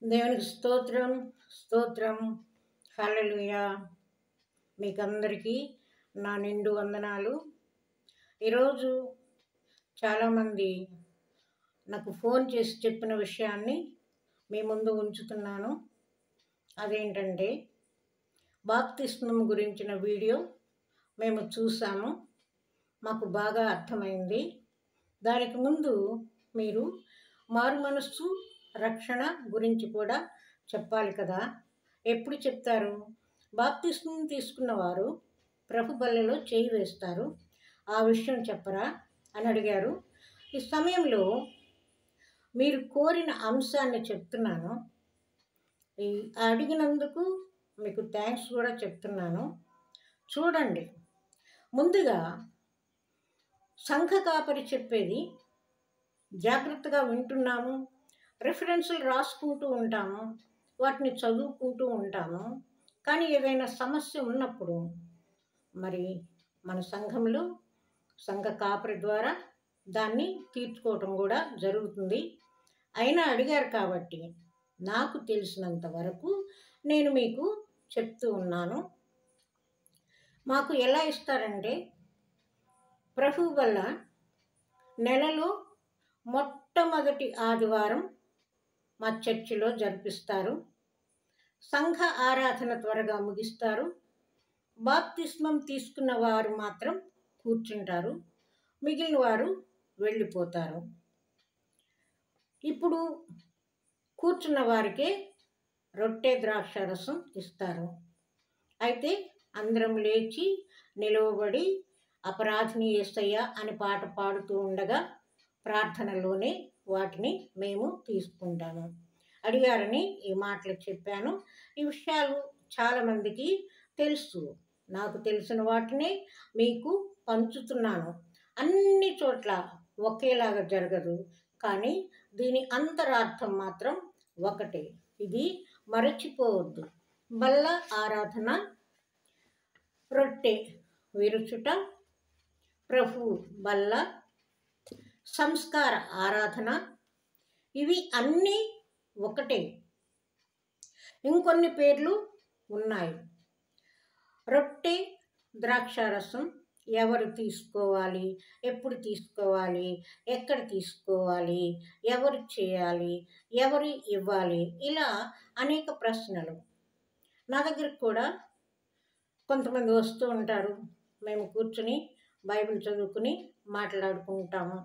దేవునికి స్తోత్రం, స్తోత్రం. హల్లెలూయా. మీకందరికీ నా నిండు వందనాలు. ఈరోజు చాలామంది నాకు ఫోన్ చేసి చెప్పిన విషయాన్ని మీ ముందు ఉంచుతున్నాను. అదేంటంటే బాప్తిస్మం గురించిన వీడియో మేము చూసాము, మాకు బాగా అర్థమైంది. దానికి ముందు మీరు మారు మనస్సు రక్షణ గురించి కూడా చెప్పాలి కదా. ఎప్పుడు చెప్తారు? బాప్తిస్మం తీసుకున్నవారు ప్రభు బల్లలో చేయి వేస్తారు, ఆ విషయం చెప్పరా అని అడిగారు. ఈ సమయంలో మీరు కోరిన అంశాన్ని చెప్తున్నాను. ఈ అడిగినందుకు మీకు థ్యాంక్స్ కూడా చెప్తున్నాను. చూడండి, ముందుగా సంఘ కాపరి చెప్పేది జాగ్రత్తగా వింటున్నాము, రిఫరెన్సులు రాసుకుంటూ ఉంటాము, వాటిని చదువుకుంటూ ఉంటాము. కానీ ఏదైనా సమస్య ఉన్నప్పుడు మరి మన సంఘంలో సంఘ కాపరి ద్వారా దాన్ని తీర్చుకోవటం కూడా జరుగుతుంది. అయినా అడిగారు కాబట్టి నాకు తెలిసినంత వరకు నేను మీకు చెప్తూ ఉన్నాను. మాకు ఎలా ఇస్తారంటే, ప్రభువు వల్ల నెలలో మొట్టమొదటి ఆదివారం మా చర్చిలో జరిపిస్తారు. సంఘ ఆరాధన త్వరగా ముగిస్తారు. బాప్తిస్మం తీసుకున్న వారు మాత్రం కూర్చుంటారు, మిగిలిన వారు వెళ్ళిపోతారు. ఇప్పుడు కూర్చున్న వారికే రొట్టె ద్రాక్షారసం ఇస్తారు. అయితే అందరం లేచి నిలవబడి అపరాధిని యేసయ్యా అని పాట పాడుతూ ఉండగా ప్రార్థనలోనే వాటిని మేము తీసుకుంటాము. అడిగారని ఈ మాటలు చెప్పాను. ఈ విషయాలు చాలామందికి తెలుసు. నాకు తెలిసిన వాటినే మీకు పంచుతున్నాను. అన్ని చోట్ల ఒకేలాగా జరగదు, కానీ దీని అంతరార్థం మాత్రం ఒకటే. ఇది మరచిపోవద్దు. బల్ల ఆరాధన, రొట్టె విరుచుట, ప్రభు బల్ల, సంస్కార ఆరాధన, ఇవి అన్నీ ఒకటే. ఇంకొన్ని పేర్లు ఉన్నాయి. రొట్టె ద్రాక్షారసం ఎవరు తీసుకోవాలి, ఎప్పుడు తీసుకోవాలి, ఎక్కడ తీసుకోవాలి, ఎవరు చేయాలి, ఎవరు ఇవ్వాలి, ఇలా అనేక ప్రశ్నలు. నా దగ్గరకు కూడా కొంతమంది వస్తూ ఉంటారు. మేము కూర్చుని బైబిల్ చదువుకుని మాట్లాడుకుంటాము.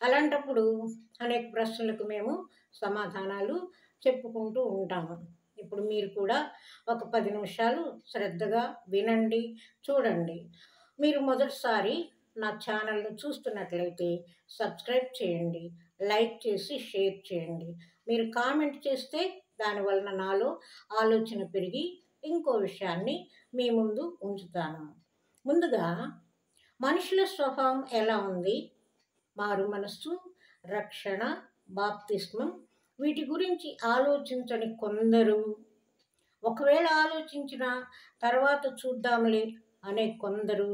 అలాంటప్పుడు అనేక ప్రశ్నలకు మేము సమాధానాలు చెప్పుకుంటూ ఉంటాము. ఇప్పుడు మీరు కూడా ఒక 10 నిమిషాలు శ్రద్ధగా వినండి, చూడండి. మీరు మొదటిసారి నా ఛానల్ను చూస్తున్నట్లయితే సబ్స్క్రైబ్ చేయండి, లైక్ చేసి షేర్ చేయండి. మీరు కామెంట్ చేస్తే దానివలన నాలో ఆలోచన పెరిగి ఇంకో విషయాన్ని మీ ముందు ఉంచుతాను. ముందుగా మనుషుల స్వభావం ఎలా ఉంది? మారు మనస్సు, రక్షణ, బాప్తిస్మం, వీటి గురించి ఆలోచించని కొందరు, ఒకవేళ ఆలోచించిన తర్వాత చూద్దాంలే అనే కొందరు,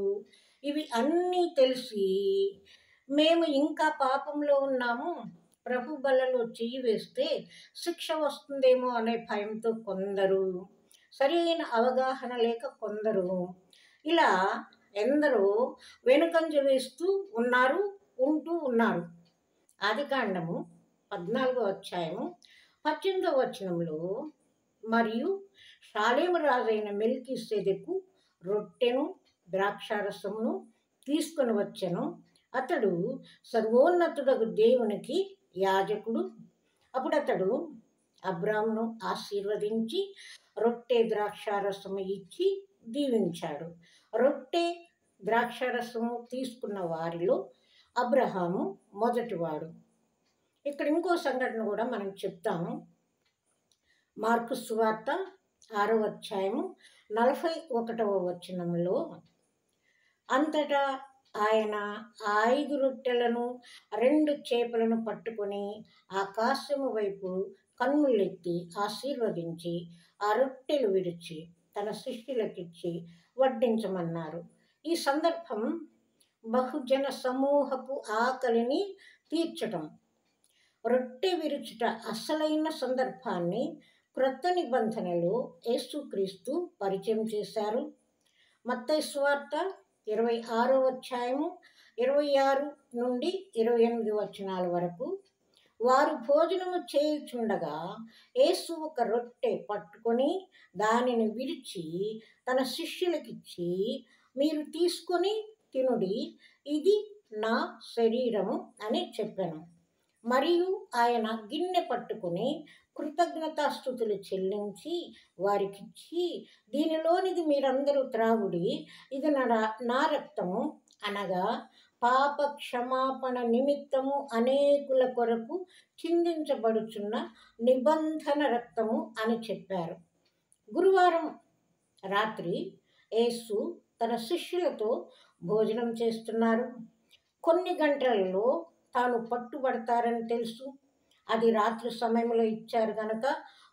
ఇవి అన్నీ తెలిసి మేము ఇంకా పాపంలో ఉన్నాము, ప్రభు బల్లలో చెయ్యి వేస్తే శిక్ష వస్తుందేమో అనే భయంతో కొందరు, సరైన అవగాహన లేక కొందరు, ఇలా ఎందరో వెనుకంజ వేస్తూ ఉంటూ ఉన్నారు. ఆదికాండము 14వ అధ్యాయము 18వ వచనంలో, మరియు షాలేము రాజైన మెల్కీసెదెకు రొట్టెను ద్రాక్షారసమును తీసుకొని వచ్చెను. అతడు సర్వోన్నతుడగు దేవునికి యాజకుడు. అప్పుడు అతడు అబ్రామును ఆశీర్వదించి రొట్టె ద్రాక్షారసము ఇచ్చి దీవించాడు. రొట్టె ద్రాక్షారసము తీసుకున్న వారిలో అబ్రహాము మొదటివాడు. ఇక్కడ ఇంకో సంఘటన కూడా మనం చెప్తాము. మార్కు సువార్త 6వ అధ్యాయము 41వ వచనంలో, అంతటా ఆయన 5 రొట్టెలను 2 చేపలను పట్టుకొని ఆకాశము వైపు కన్నులెత్తి ఆశీర్వదించి ఆ రొట్టెలు విరిచి తన శిష్యులకిచ్చి వడ్డించమన్నారు. ఈ సందర్భం బహుజన సమూహపు ఆకలిని తీర్చటం. రొట్టె విరుచుట అసలైన సందర్భాన్ని క్రొత్త నిబంధనలో యేసుక్రీస్తు పరిచయం చేశారు. మత్తయి సువార్త 26వ అధ్యాయము 26 నుండి 28 వచనాల వరకు, వారు భోజనము చేయుచుండగా యేసు ఒక రొట్టె పట్టుకొని దానిని విరిచి తన శిష్యులకిచ్చి, మీరు తీసుకొని తినుడి, ఇది నా శరీరము అని చెప్పాను. మరియు ఆయన గిన్నె పట్టుకుని కృతజ్ఞతాస్తుతులు చెల్లించి వారికిచ్చి, దీనిలోనిది మీరందరూ త్రాగుడి, ఇది నా రక్తము, అనగా పాప క్షమాపణ నిమిత్తము అనేకుల కొరకు చిందించబడుచున్న నిబంధన రక్తము అని చెప్పారు. గురువారం రాత్రి యేసు తన శిష్యులతో భోజనం చేస్తున్నారు. కొన్ని గంటలలో తాను పట్టుబడతారని తెలుసు. అది రాత్రి సమయంలో ఇచ్చారు కనుక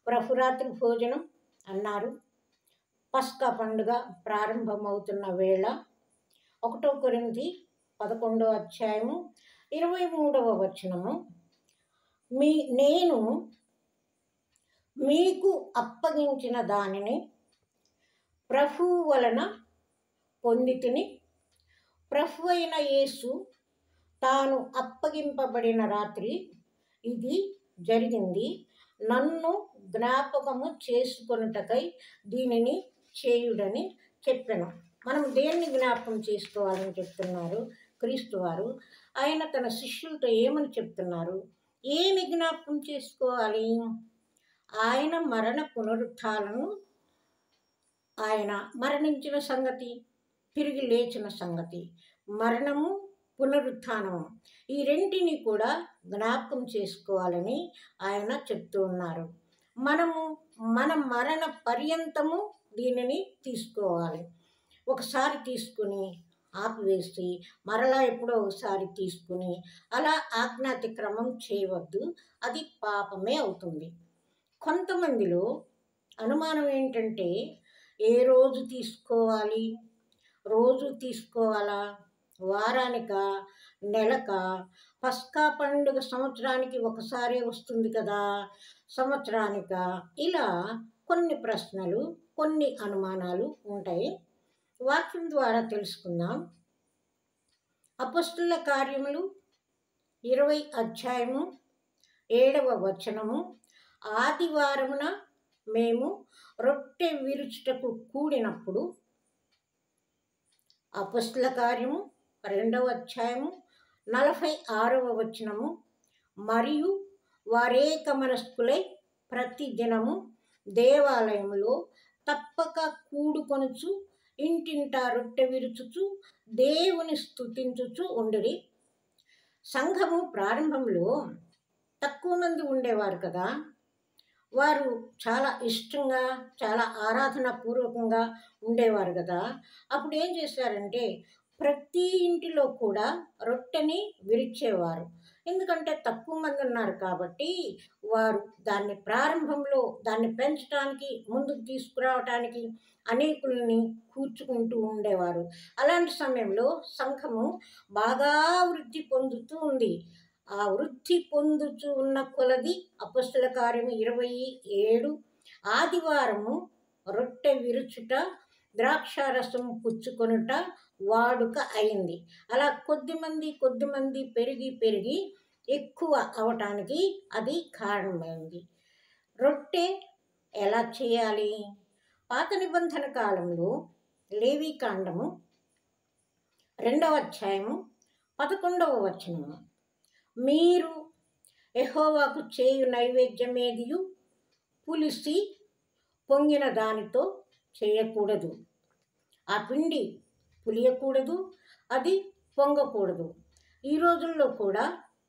ప్రభురాత్రి భోజనం అన్నారు. పస్కా పండుగ ప్రారంభమవుతున్న వేళ 1 కొరింథీ 11వ అధ్యాయము 23వ వచనము, నేను మీకు అప్పగించిన దానిని ప్రభువు వలన పొందితిని. ప్రభు అయిన యేసు తాను అప్పగింపబడిన రాత్రి ఇది జరిగింది. నన్ను జ్ఞాపకము చేసుకొనుటకై దీనిని చేయుడని చెప్పాను. మనం దేన్ని జ్ఞాపకం చేసుకోవాలని చెప్తున్నారు క్రీస్తు వారు? ఆయన తన శిష్యులతో ఏమని చెప్తున్నారు? ఏమి జ్ఞాపకం చేసుకోవాలి? ఆయన మరణ పునరుత్థానము, ఆయన మరణించిన సంగతి, తిరిగి లేచిన సంగతి, మరణము పునరుత్థానము, ఈ రెంటిని కూడా జ్ఞాపకం చేసుకోవాలని ఆయన చెప్తూ ఉన్నారు. మన మరణ పర్యంతము దీనిని తీసుకోవాలి. ఒకసారి తీసుకుని ఆపివేసి మరలా ఎప్పుడో ఒకసారి తీసుకుని అలా ఆజ్ఞాతిక్రమం చేయవద్దు, అది పాపమే అవుతుంది. కొంతమందిలో అనుమానం ఏంటంటే, ఏ రోజు తీసుకోవాలి, రోజు తీసుకోవాలా, వారానికా, నెలకా? పస్కా పండుగ సంవత్సరానికి ఒకసారి వస్తుంది కదా, సంవత్సరానికా? ఇలా కొన్ని ప్రశ్నలు, కొన్ని అనుమానాలు ఉంటాయి. వాక్యం ద్వారా తెలుసుకుందాం. అపొస్తలుల కార్యములు 20 అధ్యాయము 7వ వచనము, ఆదివారమున మేము రొట్టె విరుచుటకు కూడినప్పుడు. అపొస్తలుల కార్యము 2వ అధ్యాయము 46వ వచనము, మరియు వారేక మనస్కులై ప్రతి దినము దేవాలయములో తప్పక కూడుకొనుచు ఇంటింటా రొట్టె విరుచుచు దేవుని స్తుతించుచు ఉండిరి. సంఘము ప్రారంభంలో తక్కువ మంది ఉండేవారు కదా. వారు చాలా ఇష్టంగా, చాలా ఆరాధనాపూర్వకంగా ఉండేవారు కదా. అప్పుడు ఏం చేశారంటే, ప్రతి ఇంటిలో కూడా రొట్టెని విరిచేవారు. ఎందుకంటే తక్కువ మంది ఉన్నారు కాబట్టి వారు దాన్ని ప్రారంభంలో దాన్ని పెంచడానికి, ముందుకు తీసుకురావటానికి అనేకుల్ని కూర్చుకుంటూ ఉండేవారు. అలాంటి సమయంలో సంఘము బాగా వృద్ధి పొందుతూ ఉంది. ఆ వృద్ధి పొందుతూ ఉన్న కొలది అపొస్తలుల కార్యము 27 ఆదివారము రొట్టె విరుచుట, ద్రాక్షారసం పుచ్చుకొనుట వాడుక అయింది. అలా కొద్దిమంది పెరిగి ఎక్కువ అవటానికి అది కారణమైంది. రొట్టె ఎలా చేయాలి? పాత నిబంధన కాలంలో లేవీకాండము 2వ అధ్యాయము 11వ వచనము, మీరు యెహోవాకు చేయు నైవేద్యమేదియు పులిసి పొంగిన దానితో చేయకూడదు. ఆ పిండి పులియకూడదు, అది పొంగకూడదు. ఈ రోజుల్లో కూడా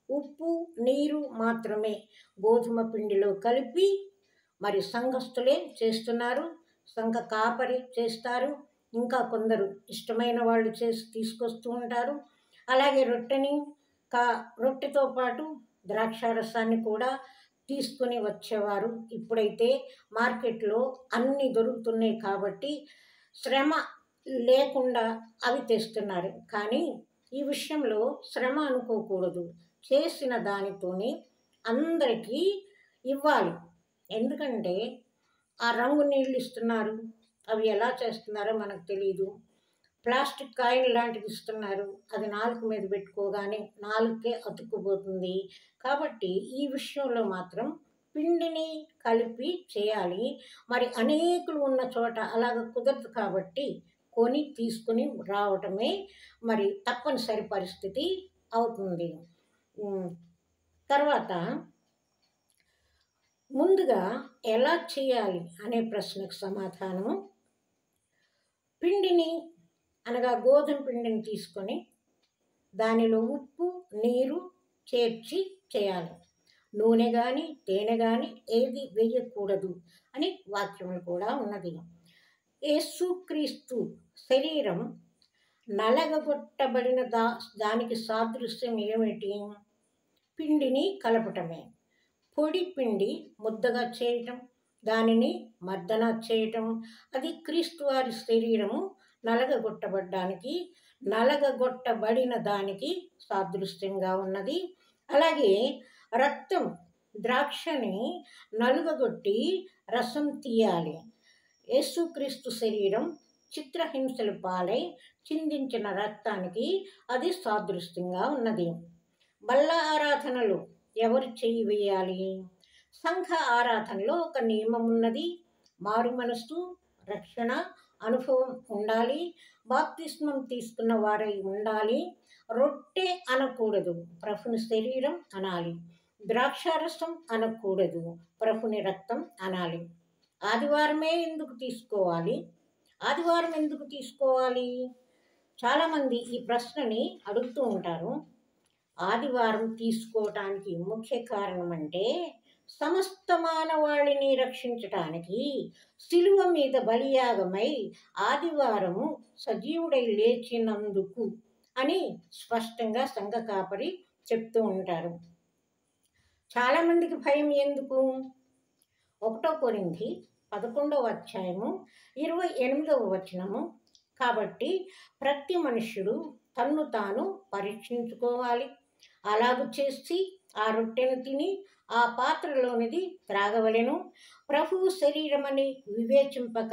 ఉప్పు, నీరు మాత్రమే గోధుమ పిండిలో కలిపి మరి సంఘస్థులే చేస్తున్నారు. సంఘ కాపరి చేస్తారు, ఇంకా కొందరు ఇష్టమైన వాళ్ళు చేసి తీసుకొస్తూ ఉంటారు. అలాగే రొట్టెతో పాటు ద్రాక్షారసాన్ని కూడా తీసుకుని వచ్చేవారు. ఇప్పుడైతే మార్కెట్లో అన్నీ దొరుకుతున్నాయి కాబట్టి శ్రమ లేకుండా అవి తెస్తున్నారు. కానీ ఈ విషయంలో శ్రమ అనుకోకూడదు. చేసిన దానితోనే అందరికీ ఇవ్వాలి. ఎందుకంటే ఆ రంగు నీళ్ళు ఇస్తున్నారు, అవి ఎలా చేస్తున్నారో మనకు తెలియదు. ప్లాస్టిక్ కాయిన్ లాంటిది ఇస్తున్నారు, అది నాలుక మీద పెట్టుకోగానే నాలుకే అతుక్కుపోతుంది. కాబట్టి ఈ విషయంలో మాత్రం పిండిని కలిపి చేయాలి. మరి అనేకులు ఉన్న చోట అలాగ కుదరదు కాబట్టి కొని తీసుకుని రావటమే మరి తప్పనిసరి పరిస్థితి అవుతుంది. తర్వాత ముందుగా ఎలా చేయాలి అనే ప్రశ్నకు సమాధానం, పిండిని అనగా గోధుమ పిండిని తీసుకొని దానిలో ఉప్పు నీరు చేర్చి చేయాలి. నూనె కానీ తేనె కానీ ఏది వేయకూడదు అని వాక్యములు కూడా ఉన్నది. యేసుక్రీస్తు శరీరం నలగగొట్టబడిన దానికి సాదృశ్యం ఏమిటి? పిండిని కలపటమే. పొడి పిండి ముద్దగా చేయటం, దానిని మర్దన చేయటం, అది క్రీస్తు వారి శరీరము నలగగొట్టబడిన దానికి సాదృశ్యంగా ఉన్నది. అలాగే రక్తం, ద్రాక్షని నలుగగొట్టి రసం తీయాలి. యేసుక్రీస్తు శరీరం చిత్రహింసల పాలై చిందించిన రక్తానికి అది సాదృశ్యంగా ఉన్నది. బల్ల ఆరాధనలు ఎవరు చేయి వేయాలి? సంఘ ఆరాధనలో ఒక నియమం ఉన్నది. మారు మనస్సు, రక్షణ అనుభవం ఉండాలి. బాప్తిస్మం తీసుకున్న వారై ఉండాలి. రొట్టె అనకూడదు, ప్రభుని శరీరం అనాలి. ద్రాక్షారసం అనకూడదు, ప్రభుని రక్తం అనాలి. ఆదివారమే ఎందుకు తీసుకోవాలి? ఆదివారం ఎందుకు తీసుకోవాలి? చాలామంది ఈ ప్రశ్నని అడుగుతూ ఉంటారు. ఆదివారం తీసుకోవటానికి ముఖ్య కారణం అంటే సమస్త మానవాళిని రక్షించటానికి శిలువ మీద బలియాగమై ఆదివారము సజీవుడై లేచినందుకు అని స్పష్టంగా సంఘ కాపరి చెప్తూ ఉంటారు. చాలామందికి భయం ఎందుకు? 1 కొరింథీ 11:28 కాబట్టి ప్రతి మనుష్యుడు తన్ను తాను పరీక్షించుకోవాలి. అలాగు చేసి ఆ రొట్టెను తిని ఆ పాత్రలోనిది త్రాగవలెను. ప్రభువు శరీరమని వివేచింపక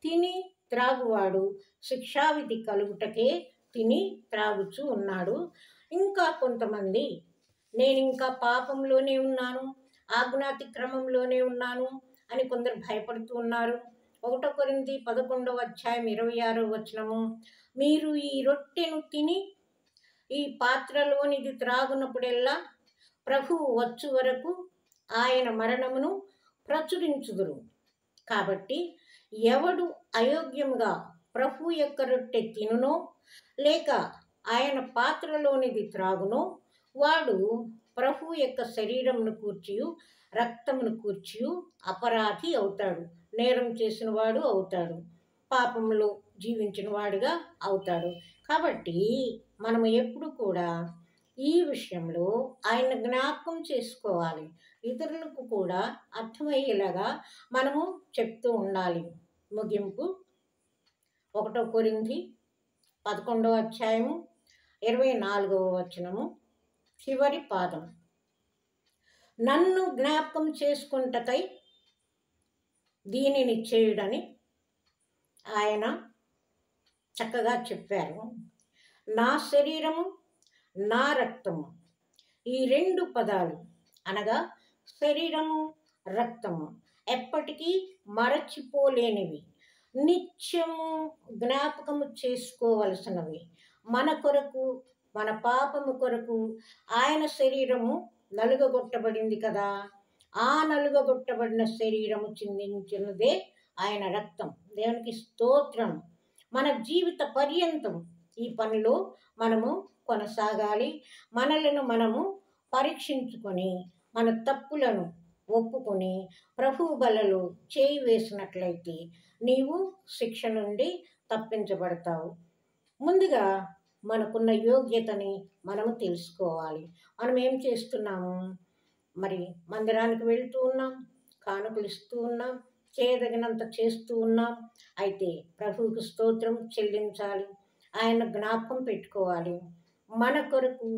తిని త్రాగువాడు శిక్షావిధి కలుగుటకే తిని త్రాగుచూ ఉన్నాడు. ఇంకా కొంతమంది నేనింకా పాపంలోనే ఉన్నాను, ఆజ్ఞాతిక్రమంలోనే ఉన్నాను అని కొందరు భయపడుతూ ఉన్నారు. 1 కొరింథీ 11:26 మీరు ఈ రొట్టెను తిని ఈ పాత్రలోనిది త్రాగునప్పుడెల్లా ప్రభువు వచ్చు వరకు ఆయన మరణమును ప్రచురించుదురు. కాబట్టి ఎవడు అయోగ్యముగా ప్రభు యొక్క రొట్టె తినునో లేక ఆయన పాత్రలోనిది త్రాగునో వాడు ప్రభు యొక్క శరీరమును కూర్చియు రక్తమును కూర్చియు అపరాధి అవుతాడు, నేరం చేసిన వాడు అవుతాడు, పాపంలో జీవించిన వాడుగా అవుతాడు. కాబట్టి మనము ఎప్పుడు కూడా ఈ విషయంలో ఆయన జ్ఞాపకం చేసుకోవాలి. ఇతరులకు కూడా అర్థమయ్యేలాగా మనము చెప్తూ ఉండాలి. ముగింపు 1 కొరింథీ 11:24 చివరి పాదం. నన్ను జ్ఞాపకం చేసుకుంటకై దీనిని చేయుడని ఆయన చక్కగా చెప్పారు. నా శరీరము నా రక్తము, ఈ 2 పదాలు అనగా శరీరము రక్తము ఎప్పటికీ మరచిపోలేనివి, నిత్యము జ్ఞాపకము చేసుకోవలసినవి. మన కొరకు, మన పాపము కొరకు ఆయన శరీరము నలుగగొట్టబడింది కదా. ఆ నలుగగొట్టబడిన శరీరము చిందించినదే ఆయన రక్తం. దేవునికి స్తోత్రం. మన జీవిత పర్యంతం ఈ పనిలో మనము కొనసాగాలి. మనలను మనము పరీక్షించుకొని మన తప్పులను ఒప్పుకొని ప్రభువు బలలో చేయి వేసినట్లయితే నీవు శిక్ష నుండి తప్పించబడతావు. ముందుగా మనకున్న యోగ్యతని మనము తెలుసుకోవాలి. మనం ఏం చేస్తున్నాము? మరి మందిరానికి వెళ్తూ ఉన్నాం, కానుకలు ఇస్తూ ఉన్నాం, చేయదగినంత చేస్తూ ఉన్నాం. అయితే ప్రభువుకు స్తోత్రం చెల్లించాలి, ఆయన జ్ఞాపకం పెట్టుకోవాలి. మన కొరకు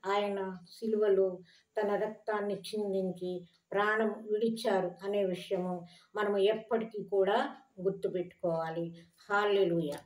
ఆయన సిలువలో తన రక్తాన్ని చిందించి ప్రాణం విడిచారు అనే విషయము మనము ఎప్పటికీ కూడా గుర్తుపెట్టుకోవాలి. హల్లెలూయా.